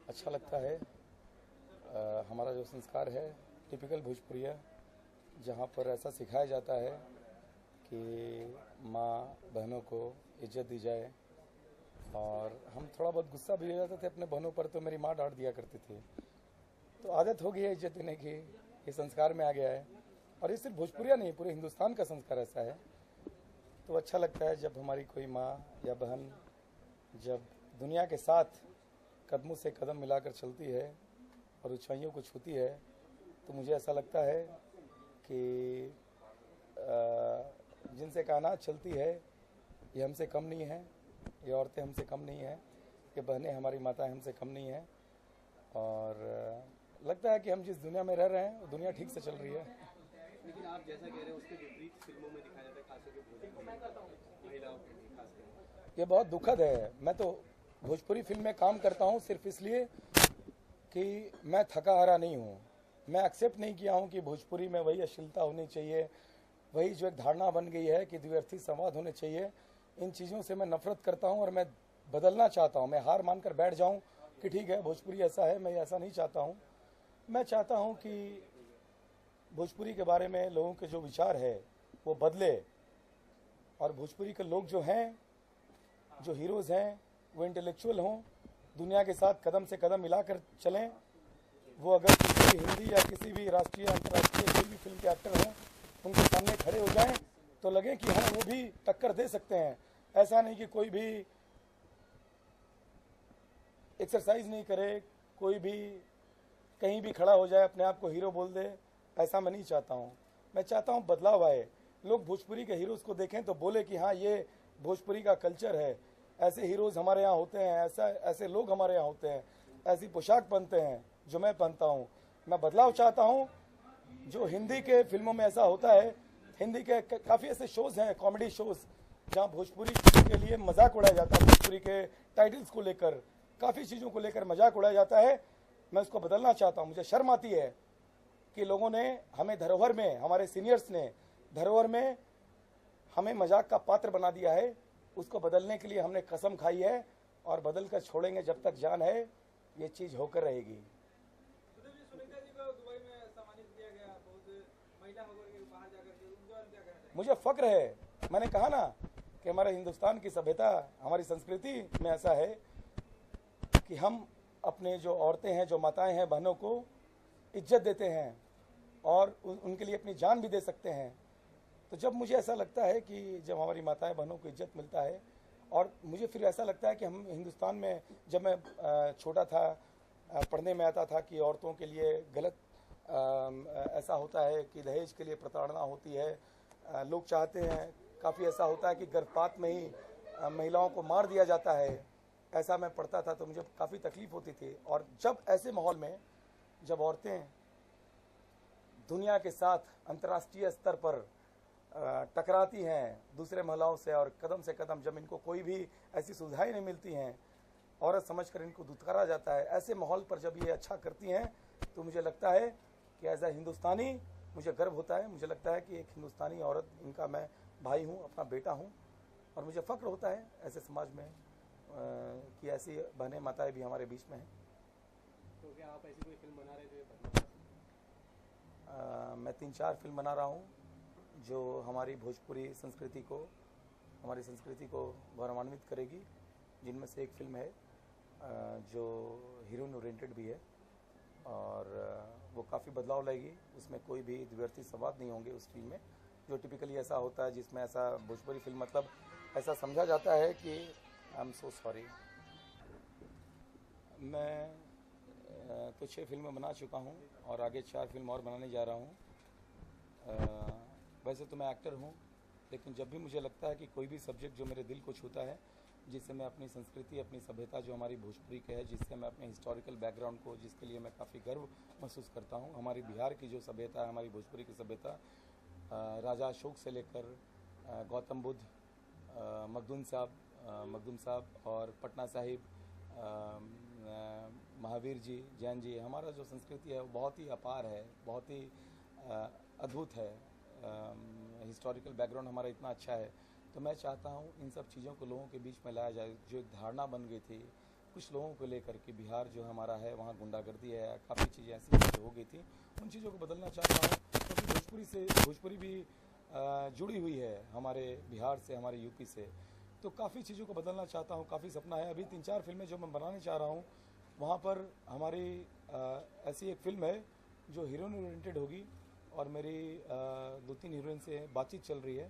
अच्छा लगता है। हमारा जो संस्कार है टिपिकल भोजपुरिया, जहाँ पर ऐसा सिखाया जाता है कि माँ बहनों को इज्जत दी जाए। और हम थोड़ा बहुत गुस्सा भी हो जाते थे अपने बहनों पर, तो मेरी माँ डांट दिया करती थी। तो आदत हो गई है इज्जत देने की, ये संस्कार में आ गया है। और ये सिर्फ भोजपुरिया नहीं, पूरे हिंदुस्तान का संस्कार ऐसा है। तो अच्छा लगता है जब हमारी कोई माँ या बहन जब दुनिया के साथ कदमों से कदम मिलाकर चलती है और ऊंचाइयों को छूती है, तो मुझे ऐसा लगता है कि जिनसे कायनात चलती है ये हमसे कम नहीं है, ये औरतें हमसे कम नहीं हैं, ये बहनें हमारी माताएं हमसे कम नहीं हैं। और लगता है कि हम जिस दुनिया में रह रहे हैं वो दुनिया ठीक से चल रही है। लेकिन आप जैसा कह रहे हैं उसके विपरीत फिल्मों में दिखाया जाता है, खास करके महिलाओं के खासकर। ये बहुत दुखद है। मैं तो भोजपुरी फिल्म में काम करता हूँ सिर्फ इसलिए कि मैं थका हारा नहीं हूँ। मैं एक्सेप्ट नहीं किया हूँ कि भोजपुरी में वही अश्लीलता होनी चाहिए, वही जो एक धारणा बन गई है कि द्विअर्थी संवाद होने चाहिए। इन चीज़ों से मैं नफरत करता हूँ और मैं बदलना चाहता हूँ। मैं हार मानकर बैठ जाऊँ कि ठीक है भोजपुरी ऐसा है, मैं ऐसा नहीं चाहता हूँ। मैं चाहता हूँ कि भोजपुरी के बारे में लोगों के जो विचार है वो बदले, और भोजपुरी के लोग जो हैं, जो हीरोज़ हैं, वो इंटेलेक्चुअल हों, दुनिया के साथ कदम से कदम मिलाकर चलें। वो अगर किसी भी हिंदी या किसी भी राष्ट्रीय अंतर्राष्ट्रीय कोई भी फिल्म के एक्टर हों, उनके सामने खड़े हो जाएं तो लगे कि हाँ वो भी टक्कर दे सकते हैं। ऐसा नहीं कि कोई भी एक्सरसाइज नहीं करे, कोई भी कहीं भी खड़ा हो जाए अपने आप को हीरो बोल दे, ऐसा मैं नहीं चाहता हूँ। मैं चाहता हूँ बदलाव आए, लोग भोजपुरी के हीरोज़ को देखें तो बोले कि हाँ ये भोजपुरी का कल्चर है, ऐसे हीरोज़ हमारे यहाँ होते हैं, ऐसे लोग हमारे यहाँ होते हैं, ऐसी पोशाक पहनते हैं जो मैं पहनता हूँ। मैं बदलाव चाहता हूँ। जो हिंदी के फिल्मों में ऐसा होता है, हिंदी के काफ़ी ऐसे शोज़ हैं, कॉमेडी शोज़, जहाँ भोजपुरी के लिए मजाक उड़ाया जाता है, भोजपुरी के टाइटल्स को लेकर, काफ़ी चीज़ों को लेकर मजाक उड़ाया जाता है। मैं उसको बदलना चाहता हूँ। मुझे शर्म आती है कि लोगों ने हमें धरोहर में, हमारे सीनियर्स ने धरोहर में हमें मजाक का पात्र बना दिया है। उसको बदलने के लिए हमने कसम खाई है और बदल कर छोड़ेंगे जब तक जान है, ये चीज़ होकर रहेगी। मुझे फक्र है, मैंने कहा ना कि हमारे हिंदुस्तान की सभ्यता, हमारी संस्कृति में ऐसा है कि हम अपने जो औरतें हैं, जो माताएं हैं, बहनों को इज्जत देते हैं और उनके लिए अपनी जान भी दे सकते हैं। तो जब मुझे ऐसा लगता है कि जब हमारी माताएं बहनों को इज्जत मिलता है, और मुझे फिर ऐसा लगता है कि हम हिंदुस्तान में, जब मैं छोटा था, पढ़ने में आता था कि औरतों के लिए गलत ऐसा होता है कि दहेज के लिए प्रताड़ना होती है। लोग चाहते हैं, काफ़ी ऐसा होता है कि गर्भपात में ही महिलाओं को मार दिया जाता है। ऐसा मैं पढ़ता था तो मुझे काफ़ी तकलीफ होती थी। और जब ऐसे माहौल में जब औरतें दुनिया के साथ अंतर्राष्ट्रीय स्तर पर टकराती हैं दूसरे महिलाओं से, और कदम से कदम जब इनको कोई भी ऐसी सुविधाएं नहीं मिलती हैं, औरत समझकर इनको दुत्कारा जाता है, ऐसे माहौल पर जब ये अच्छा करती हैं तो मुझे लगता है कि एज ए हिंदुस्तानी मुझे गर्व होता है। मुझे लगता है कि एक हिंदुस्तानी औरत, इनका मैं भाई हूँ, अपना बेटा हूँ, और मुझे फ़ख्र होता है ऐसे समाज में कि ऐसी बहनें माताएं भी हमारे बीच में हैं। तो क्या आप ऐसी कोई फिल्म बना रहे थे? मैं 3-4 फिल्म बना रहा हूँ जो हमारी भोजपुरी संस्कृति को, हमारी संस्कृति को गौरवान्वित करेगी। जिनमें से एक फिल्म है जो हीरोइन ओरिएंटेड भी है, और वो काफ़ी बदलाव लाएगी। उसमें कोई भी द्विअर्थी संवाद नहीं होंगे उस फिल्म में, जो टिपिकली ऐसा होता है जिसमें ऐसा भोजपुरी फिल्म मतलब ऐसा समझा जाता है कि आई एम सो सॉरी। मैं तो 6 फिल्में बना चुका हूँ और आगे 4 फिल्म और बनाने जा रहा हूँ। वैसे तो मैं एक्टर हूँ, लेकिन जब भी मुझे लगता है कि कोई भी सब्जेक्ट जो मेरे दिल को छूता है, जिससे मैं अपनी संस्कृति, अपनी सभ्यता जो हमारी भोजपुरी के है, जिससे मैं अपने हिस्टोरिकल बैकग्राउंड को, जिसके लिए मैं काफ़ी गर्व महसूस करता हूँ। हमारी बिहार की जो सभ्यता है, हमारी भोजपुरी की सभ्यता, राजा अशोक से लेकर गौतम बुद्ध, मखदूम साहब और पटना साहिब, महावीर जी, जैन जी, हमारा जो संस्कृति है वो बहुत ही अपार है, बहुत ही अद्भुत है। हिस्टोरिकल बैकग्राउंड हमारा इतना अच्छा है। तो मैं चाहता हूँ इन सब चीज़ों को लोगों के बीच में लाया जाए। जो एक धारणा बन गई थी, कुछ लोगों को लेकर के बिहार जो हमारा है वहाँ गुंडागर्दी है, काफ़ी चीज़ें ऐसी चीज़ें हो गई थी, उन चीज़ों को बदलना चाह रहा हूँ क्योंकि भोजपुरी भी जुड़ी हुई है हमारे बिहार से, हमारे यूपी से, तो काफ़ी चीज़ों को बदलना चाहता हूँ, काफ़ी सपना है। अभी 3-4 फिल्में जो मैं बनाने चाह रहा हूँ, वहाँ पर हमारी ऐसी एक फिल्म है जो हीरोइन ओरिएंटेड होगी और मेरी 2-3 हीरोइन से बातचीत चल रही है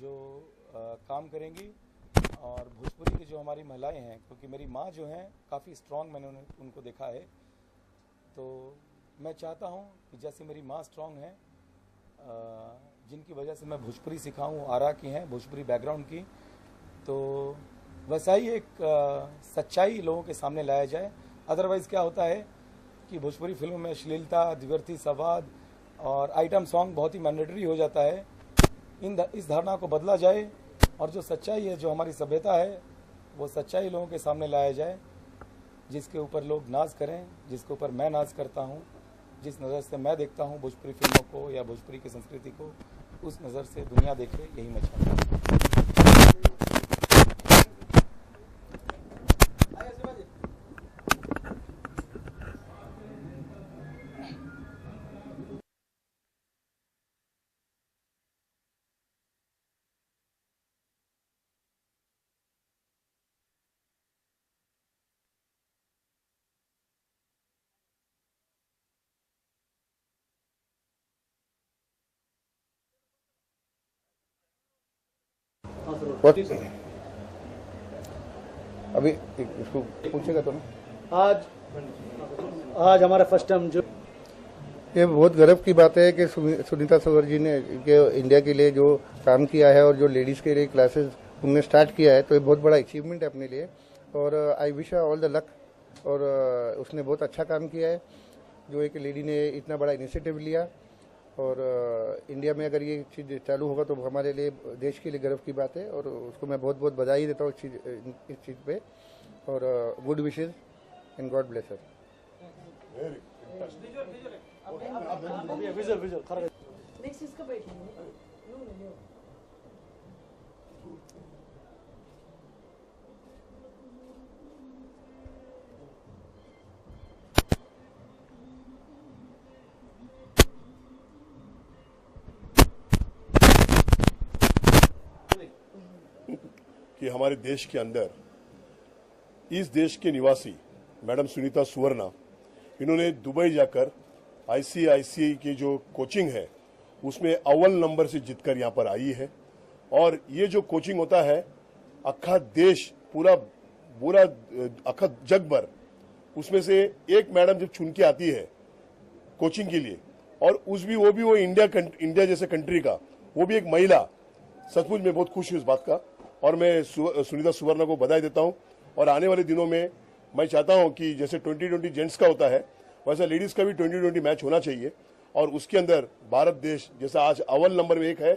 जो काम करेंगी। और भोजपुरी की जो हमारी महिलाएं हैं, क्योंकि मेरी माँ जो हैं काफ़ी स्ट्रांग, मैंने उनको देखा है, तो मैं चाहता हूँ कि जैसे मेरी माँ स्ट्रांग है, जिनकी वजह से मैं भोजपुरी सिखाऊँ, आरा की हैं, भोजपुरी बैकग्राउंड की, तो वैसा ही एक सच्चाई लोगों के सामने लाया जाए। अदरवाइज़ क्या होता है कि भोजपुरी फिल्मों में अश्लीलता, द्विअर्थी संवाद और आइटम सॉन्ग बहुत ही मैंडेटरी हो जाता है। इस धारणा को बदला जाए और जो सच्चाई है, जो हमारी सभ्यता है, वो सच्चाई लोगों के सामने लाया जाए, जिसके ऊपर लोग नाज करें, जिसके ऊपर मैं नाज करता हूँ, जिस नज़र से मैं देखता हूँ भोजपुरी फिल्मों को या भोजपुरी की संस्कृति को, उस नज़र से दुनिया देखे, यही मैं चाहता हूँ। अभी इसको पूछेगा तो ना। आज हमारा फर्स्ट टाइम जो ये बहुत गर्व की बात है कि सुनीता सुवर जी ने इंडिया के लिए जो काम किया है और जो लेडीज़ के लिए क्लासेस उन्होंने स्टार्ट किया है, तो ये बहुत बड़ा अचीवमेंट है अपने लिए और I wish all the luck. और उसने बहुत अच्छा काम किया है, जो एक लेडी ने इतना बड़ा इनिशिएटिव लिया और इंडिया में अगर ये चीज़ चालू होगा तो हमारे लिए, देश के लिए गर्व की बात है और उसको मैं बहुत बहुत बधाई देता हूँ इस चीज़ पे और good wishes and God bless her. Next इसका बैठेंगे। कि हमारे देश के अंदर इस देश के निवासी मैडम सुनीता सुवर्ण, इन्होंने दुबई जाकर आईसीआईसीआई की जो कोचिंग है उसमें अव्वल नंबर से जीतकर यहाँ पर आई है। और ये जो कोचिंग होता है, अक्खा देश, पूरा अक्खा जग भर, उसमें से एक मैडम जब चुन के आती है कोचिंग के लिए, और वो भी इंडिया जैसे कंट्री का, वो भी एक महिला, सचमुच में बहुत खुश हूँ इस बात का और मैं सुनीता सुवर्ण को बधाई देता हूँ। और आने वाले दिनों में मैं चाहता हूँ कि जैसे 2020 जेंट्स का होता है, वैसा लेडीज का भी 2020 मैच होना चाहिए और उसके अंदर भारत देश जैसा आज अव्वल नंबर में एक है,